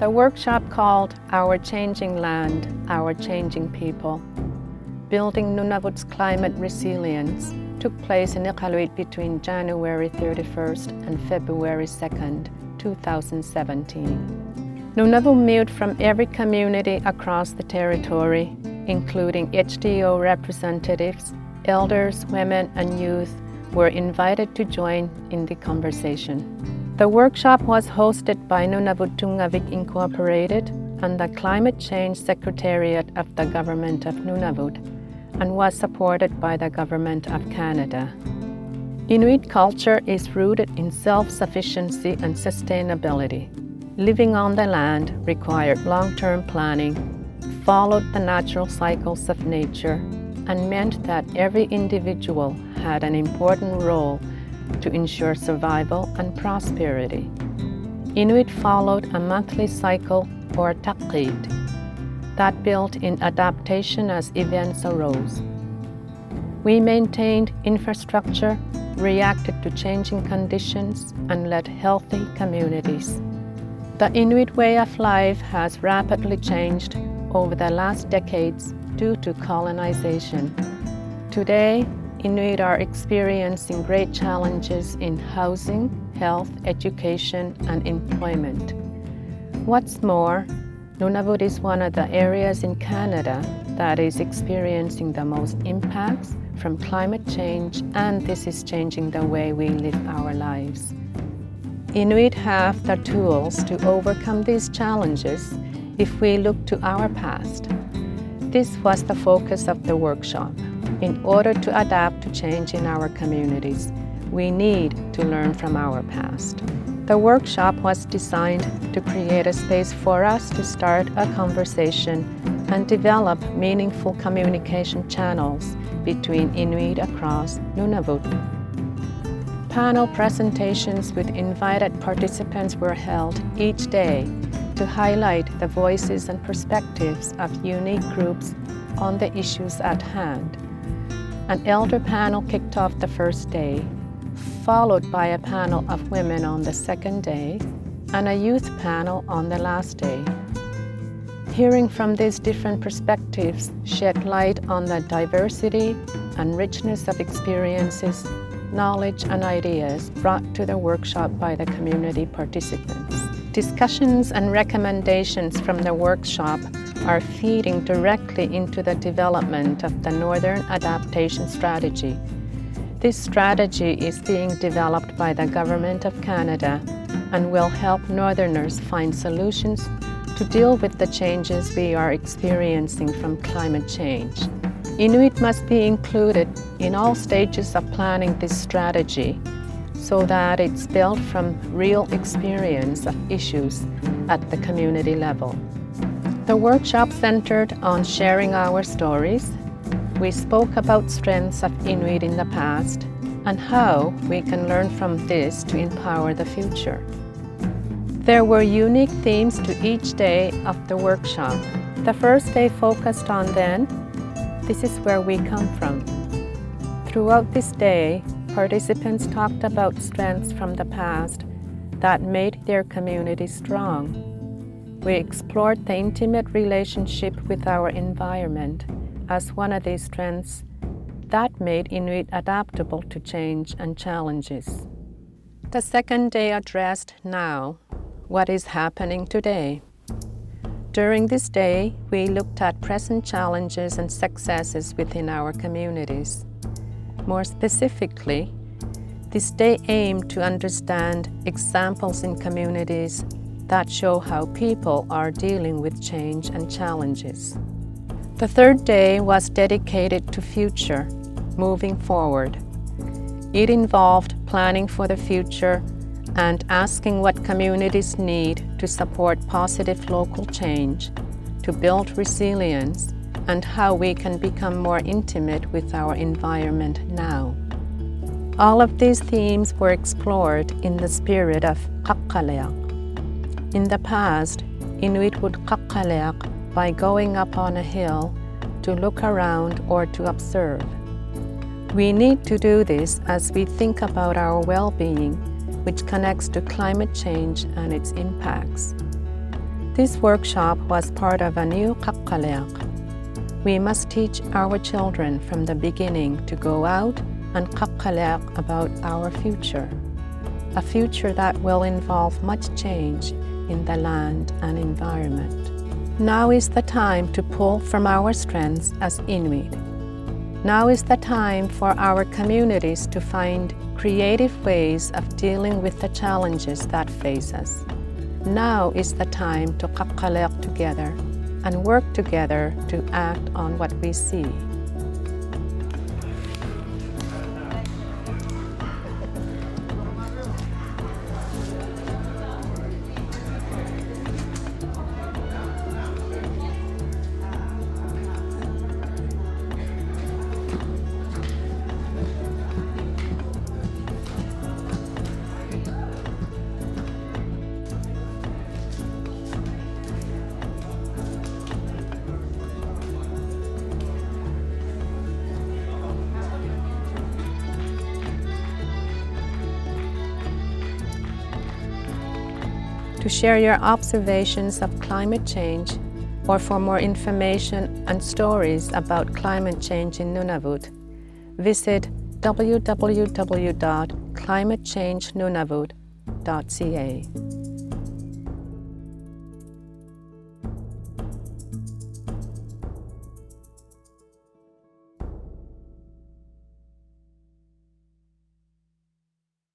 The workshop called Our Changing Land, Our Changing People, Building Nunavut's Climate Resilience, took place in Iqaluit between January 31st and February 2nd, 2017. Nunavut moved from every community across the territory, including HDO representatives, elders, women, and youth, were invited to join in the conversation. The workshop was hosted by Nunavut Tungavik Incorporated and the Climate Change Secretariat of the Government of Nunavut, and was supported by the Government of Canada. Inuit culture is rooted in self-sufficiency and sustainability. Living on the land required long-term planning, followed the natural cycles of nature, and meant that every individual had an important role to ensure survival and prosperity. Inuit followed a monthly cycle, or taqid, that built in adaptation as events arose. We maintained infrastructure, reacted to changing conditions, and led healthy communities. The Inuit way of life has rapidly changed over the last decades due to colonization. Today, Inuit are experiencing great challenges in housing, health, education, and employment. What's more, Nunavut is one of the areas in Canada that is experiencing the most impacts from climate change, and this is changing the way we live our lives. Inuit have the tools to overcome these challenges if we look to our past. This was the focus of the workshop. In order to adapt to change in our communities, we need to learn from our past. The workshop was designed to create a space for us to start a conversation and develop meaningful communication channels between Inuit across Nunavut. Panel presentations with invited participants were held each day to highlight the voices and perspectives of unique groups on the issues at hand. An elder panel kicked off the first day, followed by a panel of women on the second day, and a youth panel on the last day. Hearing from these different perspectives shed light on the diversity and richness of experiences, knowledge, and ideas brought to the workshop by the community participants. Discussions and recommendations from the workshop are feeding directly into the development of the Northern Adaptation Strategy. This strategy is being developed by the Government of Canada and will help Northerners find solutions to deal with the changes we are experiencing from climate change. Inuit must be included in all stages of planning this strategy so that it's built from real experience of issues at the community level. The workshop centered on sharing our stories. We spoke about strengths of Inuit in the past and how we can learn from this to empower the future. There were unique themes to each day of the workshop. The first day focused on this is where we come from. Throughout this day, participants talked about strengths from the past that made their community strong. We explored the intimate relationship with our environment as one of these strengths that made Inuit adaptable to change and challenges. The second day addressed now, what is happening today. During this day, we looked at present challenges and successes within our communities. More specifically, this day aimed to understand examples in communities that show how people are dealing with change and challenges. The third day was dedicated to future, moving forward. It involved planning for the future and asking what communities need to support positive local change, to build resilience, and how we can become more intimate with our environment now. All of these themes were explored in the spirit of qaqqaleaq. In the past, Inuit would qaqqaleaq by going up on a hill to look around or to observe. We need to do this as we think about our well-being, which connects to climate change and its impacts. This workshop was part of a new qaqqaleq. We must teach our children from the beginning to go out and qaqqaleq about our future, a future that will involve much change in the land and environment. Now is the time to pull from our strengths as Inuit. Now is the time for our communities to find creative ways of dealing with the challenges that face us. Now is the time to qaqqaleq together and work together to act on what we see. To share your observations of climate change, or for more information and stories about climate change in Nunavut, visit www.climatechangenunavut.ca.